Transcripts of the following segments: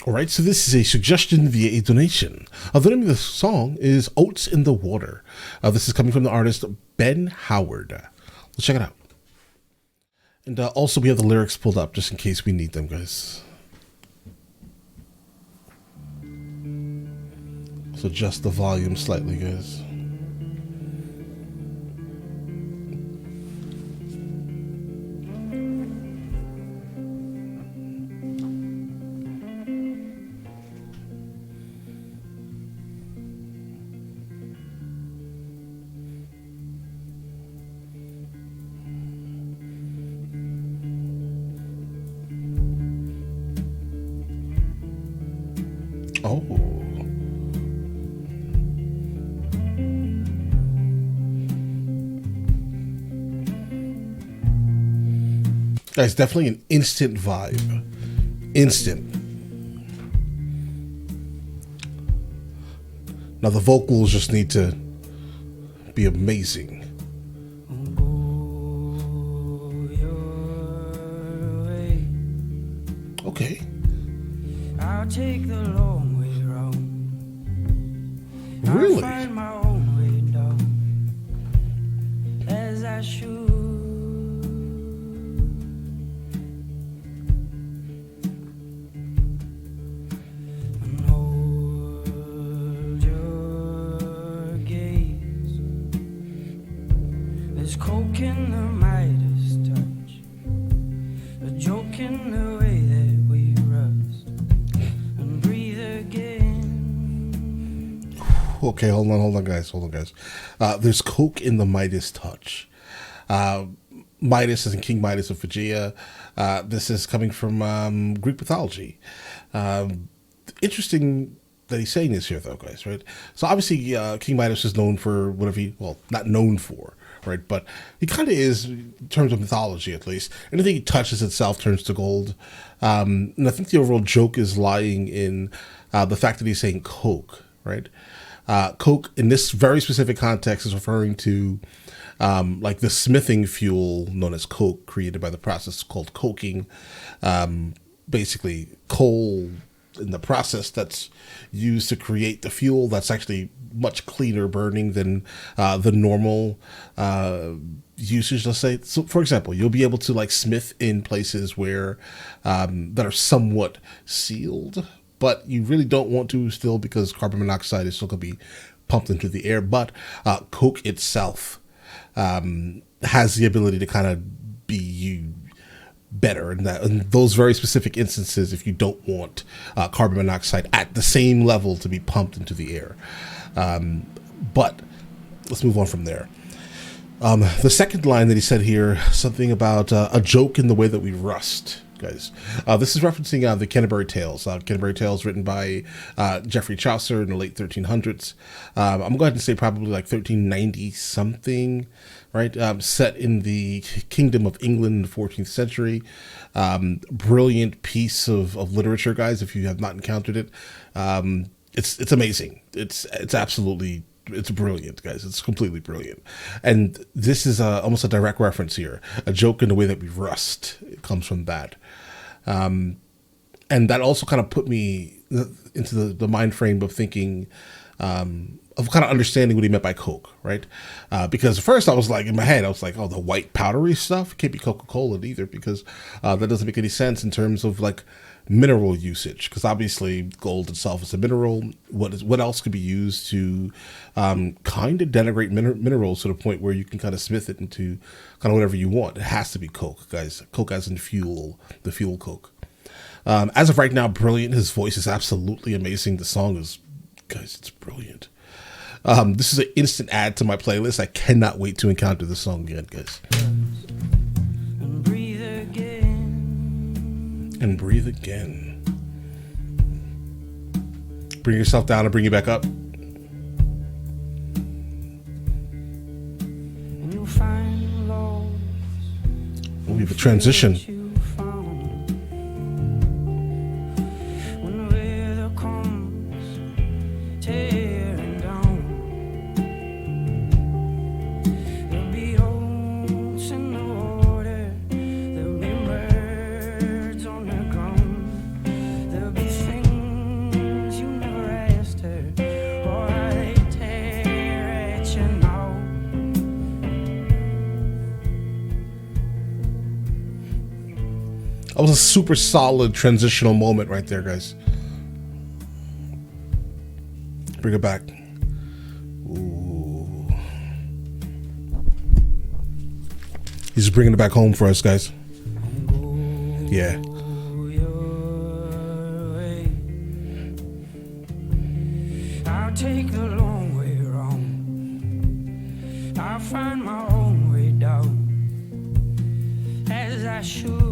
All right, so this is a suggestion via a donation. The name of the song is Oats in the Water. This is coming from the artist Ben Howard. Let's check it out. And also we have the lyrics pulled up just in case we need them, guys. So adjust the volume slightly, guys. Oh. Guys, definitely an instant vibe. Instant. Now the vocals just need to be amazing. Okay. I'll take the long way round. Really? I'll find my own way down, as I should. And hold your gaze. There's coke in the Midas touch, a joke in the way that we rust. Okay, hold on, guys. There's coke in the Midas touch. Midas is in King Midas of Phrygia. This is coming from Greek mythology. Interesting that he's saying this here, though, guys, right? So obviously, King Midas is known for whatever not known for, right? But he kind of is, in terms of mythology, at least. Anything he touches itself turns to gold. And I think the overall joke is lying in the fact that he's saying coke, right? Coke in this very specific context is referring to like the smithing fuel known as coke, created by the process called coking. Basically, coal in the process that's used to create the fuel that's actually much cleaner burning than the normal usage, let's say. So, for example, you'll be able to like smith in places where that are somewhat sealed, but you really don't want to still, because carbon monoxide is still going to be pumped into the air. But coke itself has the ability to kind of be better in those very specific instances if you don't want carbon monoxide at the same level to be pumped into the air. But let's move on from there. The second line that he said here, something about a joke in the way that we rust. Guys, this is referencing the Canterbury Tales. Canterbury Tales, written by Geoffrey Chaucer in the late 1300s. I'm going to go ahead and say probably like 1390 something, right? Set in the Kingdom of England in the 14th century. Brilliant piece of literature, guys. If you have not encountered it, it's amazing. It's absolutely. It's brilliant, guys. It's completely brilliant. And this is almost a direct reference here. A joke in the way that we rust. It comes from that. And that also kind of put me into the mind frame of thinking, of kind of understanding what he meant by coke, right? Because at first I was like, in my head, I was like, oh, the white powdery stuff? It can't be Coca-Cola either, because that doesn't make any sense in terms of like mineral usage, because obviously gold itself is a mineral. What else could be used to kind of denigrate minerals to the point where you can kind of smith it into kind of whatever you want? It has to be coke, guys. Coke as in fuel, the fuel coke. As of right now, brilliant. His voice is absolutely amazing. The song is, guys, it's brilliant. This is an instant add to my playlist. I cannot wait to encounter this song again, guys. And breathe again. And breathe again. Bring yourself down and bring you back up. And you'll find lost. We have a transition. When weather comes tearing down, there'll be oats in the water, there'll be birds on the ground, there'll be things a super solid transitional moment right there, guys. Bring it back. Ooh. He's bringing it back home for us, guys. Yeah. I'll take the long way round. I'll find my own way down, as I should.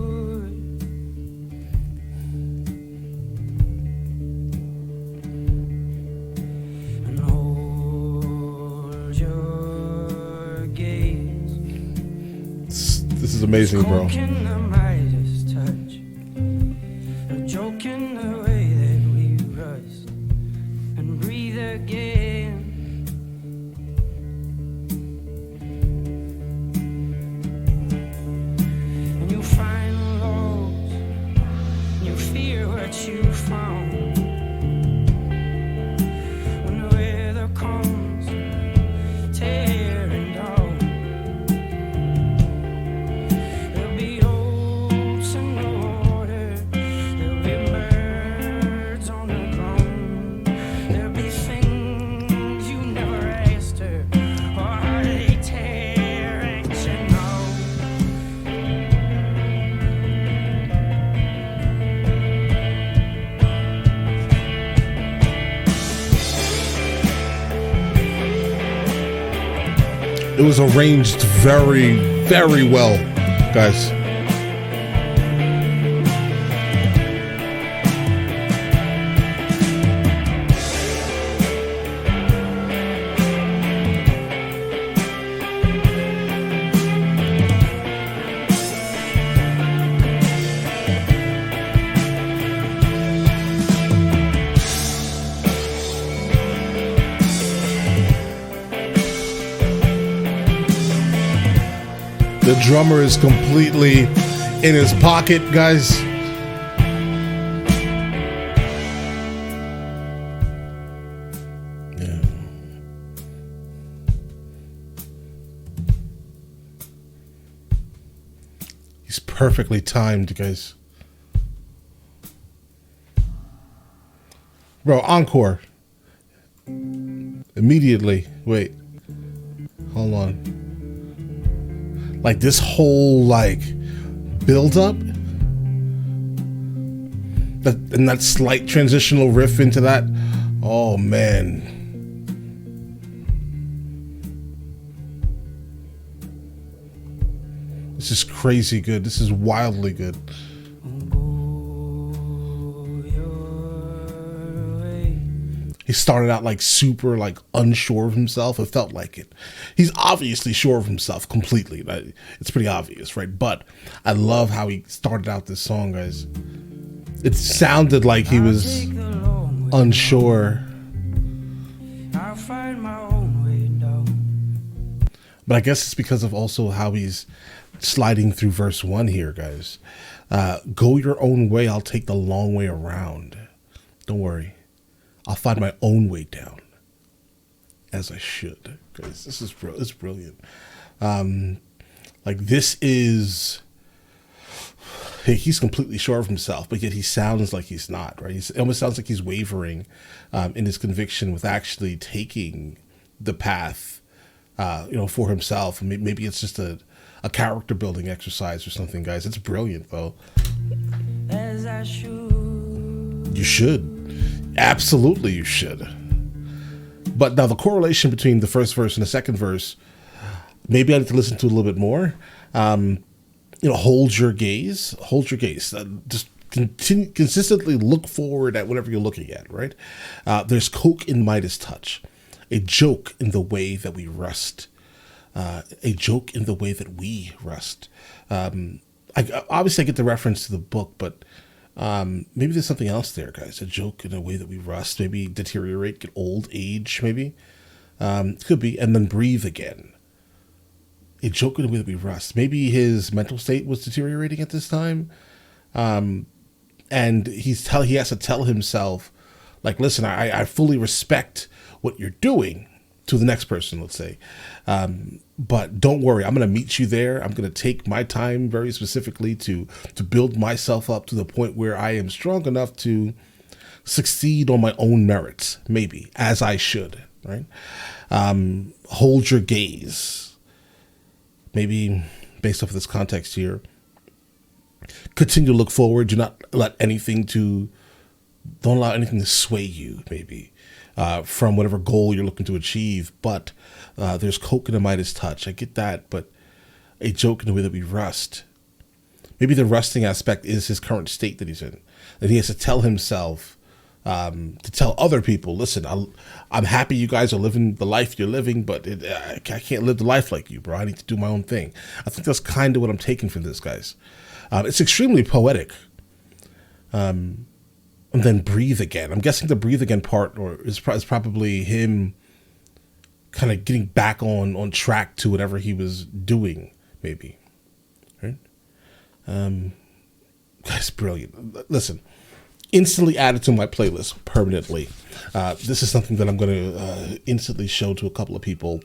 And hold your gaze. This is amazing, bro. Smoking the Midas touch, a joke in the way that we rust and breathe again. And you find lows, you fear what you found. When the weather comes tearing down, there'll be oats in the water, there'll be birds on the ground, there'll be things you never asked her, or how they tear action out. It was arranged very, very well, guys. The drummer is completely in his pocket, guys. Yeah. He's perfectly timed, guys. Bro, encore. Immediately. Wait. Hold on. Like this whole like build up, and that slight transitional riff into that. Oh man. This is crazy good. This is wildly good. He started out like super like unsure of himself. It felt like it. He's obviously sure of himself completely. It's pretty obvious, right? But I love how he started out this song, guys. It sounded like he was unsure. I'll find my own way down. But I guess it's because of also how he's sliding through verse 1 here, guys. Go your own way. I'll take the long way around. Don't worry. I'll find my own way down, as I should. Guys, this is it's brilliant. Like this is, he's completely sure of himself, but yet he sounds like he's not. Right? It almost sounds like he's wavering in his conviction with actually taking the path, for himself. Maybe it's just a character building exercise or something, guys. It's brilliant, though. As I should. You should. Absolutely, you should. But now the correlation between the first verse and the second verse, maybe I need to listen to a little bit more. Hold your gaze. Hold your gaze. Just consistently look forward at whatever you're looking at, right? There's coke in Midas touch. A joke in the way that we rust. A joke in the way that we rust. Obviously, I get the reference to the book, but maybe there's something else there, guys. A joke in a way that we rust, maybe deteriorate, get old, age, maybe. Could be, and then breathe again. A joke in a way that we rust. Maybe his mental state was deteriorating at this time. And he has to tell himself, like, listen, I fully respect what you're doing to the next person, let's say. But don't worry, I'm going to meet you there. I'm going to take my time very specifically to build myself up to the point where I am strong enough to succeed on my own merits, maybe, as I should, right? Hold your gaze. Maybe based off of this context here, continue to look forward. Don't allow anything to sway you, maybe, from whatever goal you're looking to achieve. But there's coke in the Midas touch. I get that, but a joke in the way that we rust. Maybe the rusting aspect is his current state that he's in. That he has to tell himself, to tell other people, listen, I'm happy you guys are living the life you're living, but I can't live the life like you, bro. I need to do my own thing. I think that's kind of what I'm taking from this, guys. It's extremely poetic. And then breathe again. I'm guessing the breathe again part is probably him kind of getting back on track to whatever he was doing, maybe. Right? That's brilliant. Listen, instantly added to my playlist permanently. This is something that I'm going to instantly show to a couple of people.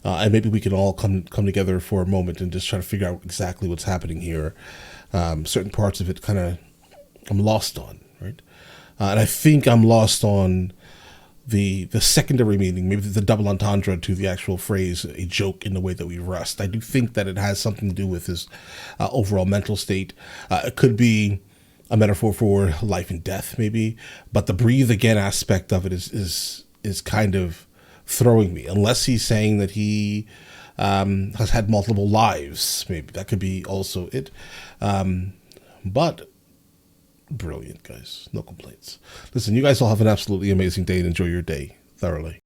And maybe we can all come together for a moment and just try to figure out exactly what's happening here. Certain parts of it kind of I'm lost on, right? And I think I'm lost on the secondary meaning, maybe the double entendre to the actual phrase, a joke in the way that we rust. I do think that it has something to do with his overall mental state. It could be a metaphor for life and death, maybe, but the breathe again aspect of it is kind of throwing me, unless he's saying that he has had multiple lives. Maybe that could be also it. But brilliant, guys. No complaints. Listen, you guys all have an absolutely amazing day and enjoy your day thoroughly.